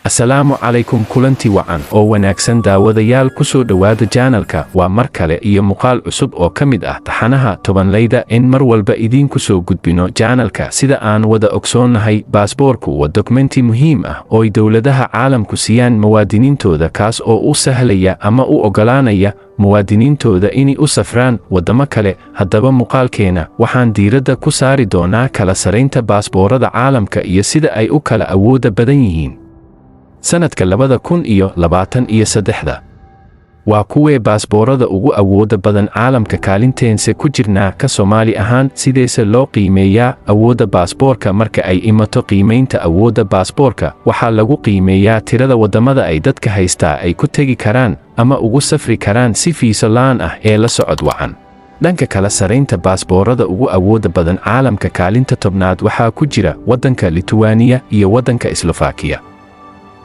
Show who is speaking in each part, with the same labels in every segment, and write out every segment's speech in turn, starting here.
Speaker 1: Assalaamu calaykum kulanti wacan oo wanaagsan daawadayaal ku soo dhawaada channelka waa mar kale iyo muuqaal cusub oo ka mid ah taxanaha tobanleyda in mar walba idinku soo gudbino channelka sida aan wada ogsoonnahay baasaboorku waa dokumenti muhiim ah oo dawladaha caalamku siiyaan muwaadiniintooda kaas oo u sahlaya ama u ogolaanaya muwaadiniintooda inay u safraan wadamo kale. haddaba muuqaalkeena waxaan diiradda ku saari doonaa kala saraynta baasaboorada caalamka iyo sida ay u kala awooda badan yihiin. sanadka 2023 waa kuwee baasaboorada ugu awooda badan caalamka kaalinteense ku jirnaa ka Soomaali ahaan sideese loo qiimeeyaa awoodda baasaboorka marka ay imato qiimeynta awoodda baasaboorka waxaa lagu qiimeeyaa tirada wadamada ay dadka haystaa ay ku tegi karaan ama ugu safri karaan si fiiso la'aan ah ee la socod wacan. dhanka kala saraynta baasaboorada ugu awooda badan caalamka kaalinta tobnaad waxaa ku jira waddanka Lithuania iyo waddanka Slovakia.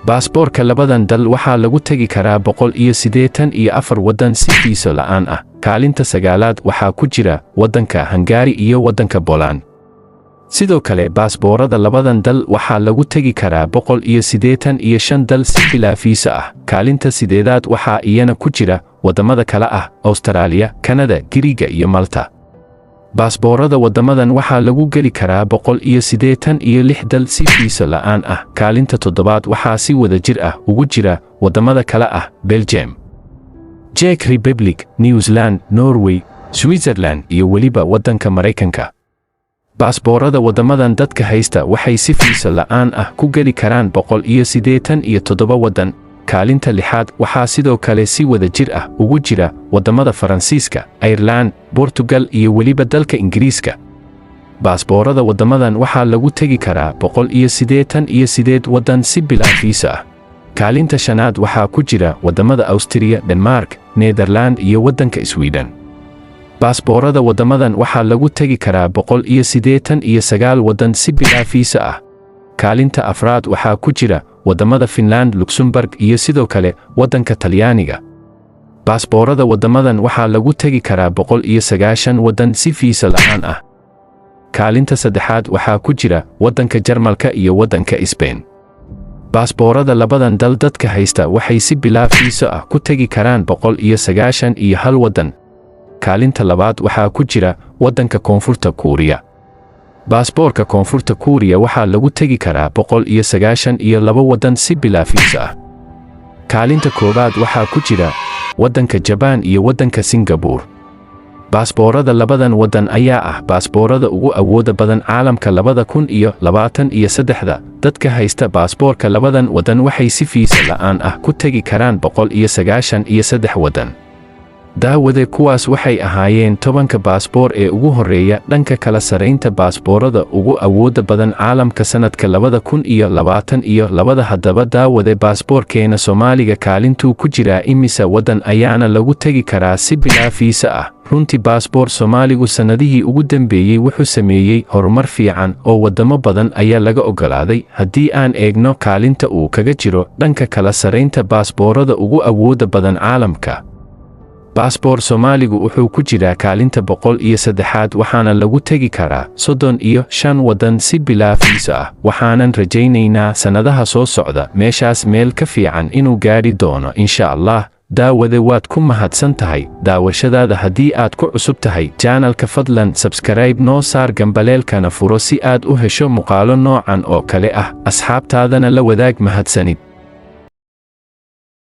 Speaker 1: baasaboorka labadan dal waxaa lagu tegi karaa 184 waddan si fiiso la'aan ah. kaalinta sagaalaad waxaa ku jira waddanka Hungary iyo waddanka Poland. sidoo kale baasaboorada labadan dal waxaa lagu tegi karaa 185 dal si bilaa fiiso ah. kaalinta sideedaad waxaa iyana ku jira wadamada kale ah Australia, Canada, Giriga iyo Malta. baasaboorada wadamadan waxaa lagu geli karaa 186 dal si fiiso la'aan ah. kaalinta toddobaad waxaa si wada jir ah ugu jira wadamada kale ah Belgium, Czech Republic, New Zealand, Norway, Switzerland iyo weliba waddanka Maraykanka. baasaboorada wadamadan dadka haysta waxay si fiiso la'aan ah ku geli karaan 187 waddan. kaalinta lixaad waxaa sidoo kale si wada jir ah ugu jira wadamada Faransiiska, Ireland, Portugal iyo weliba dalka Ingiriiska. baasaboorada wadamadan waxaa lagu tegi karaa 188 waddan si bilaa fiiso ah. kaalinta shanaad waxaa ku jira wadamada Austria, Denmark, Netherland iyo waddanka Sweden. baasaboorada wadamadan waxaa lagu tegi karaa 189 waddan si bilaa fiiso ah. kaalinta afraad waxaa ku jira wadamada Finland, Luxembourg iyo sidoo kale waddanka Talyaaniga. baasaboorada wadamadan waxaa lagu tegi karaa 190 waddan si fiiso la'aan ah. kaalinta saddexaad waxaa ku jira waddanka Jarmalka iyo waddanka Spain. baasaboorada labadan dal dadka haysta waxay si bilaa fiiso ah ku tegi karaan 191 waddan. kaalinta labaad waxaa ku jira waddanka Koonfurta Kuuriya. baasaboorka Koonfurta Kuuriya waxaa lagu tegi karaa 192 waddan si bilaa fiiso ah. kaalinta koowaad waxaa ku jira waddanka Japan iyo waddanka Singapore. baasaboorada labadan waddan ayaa ah baasaboorada ugu awooda badan caalamka 2023. dadka haysta baasaboorka labadan waddan waxay si fiiso la'aan ah ku tegi karaan 193 waddan. daawade kuwaas waxay ahaayeen 10 baasaboor ee ugu horeeya dhanka kala saraynta baasaboorada ugu awooda badan caalamka sanadka 2022. haddaba daawade baasaboorkeena Soomaaliga kaalintuu ku jiraa imisa waddan ayaana lagu tegi karaa si bilaa fiiso ah. runtii baasaboor Soomaaligu sanadihii ugu dambeeyey wuxuu sameeyey horumar fiican oo wadamo badan ayaa laga ogolaaday. haddii aan eegno kaalinta uu kaga jiro dhanka kala saraynta baasaboorada ugu awooda badan caalamka, baasaboor Soomaaligu wuxuu ku jiraa kaalinta 103 waxaana lagu tegi karaa 35 waddan si bilaa fiiso ah. waxaanan rajaynaynaa sanadaha soo socda meeshaas meel ka fiican inuu gaari doono insha Allah. daawade waad ku mahadsan tahay daawashadaada. haddii aad ku cusub tahay channelka fadlan subscribe noo saar gambaleelkana furo si aad u hesho muuqaalo noocan oo kale ah. asxaabtaadana la wadaag. mahadsanid.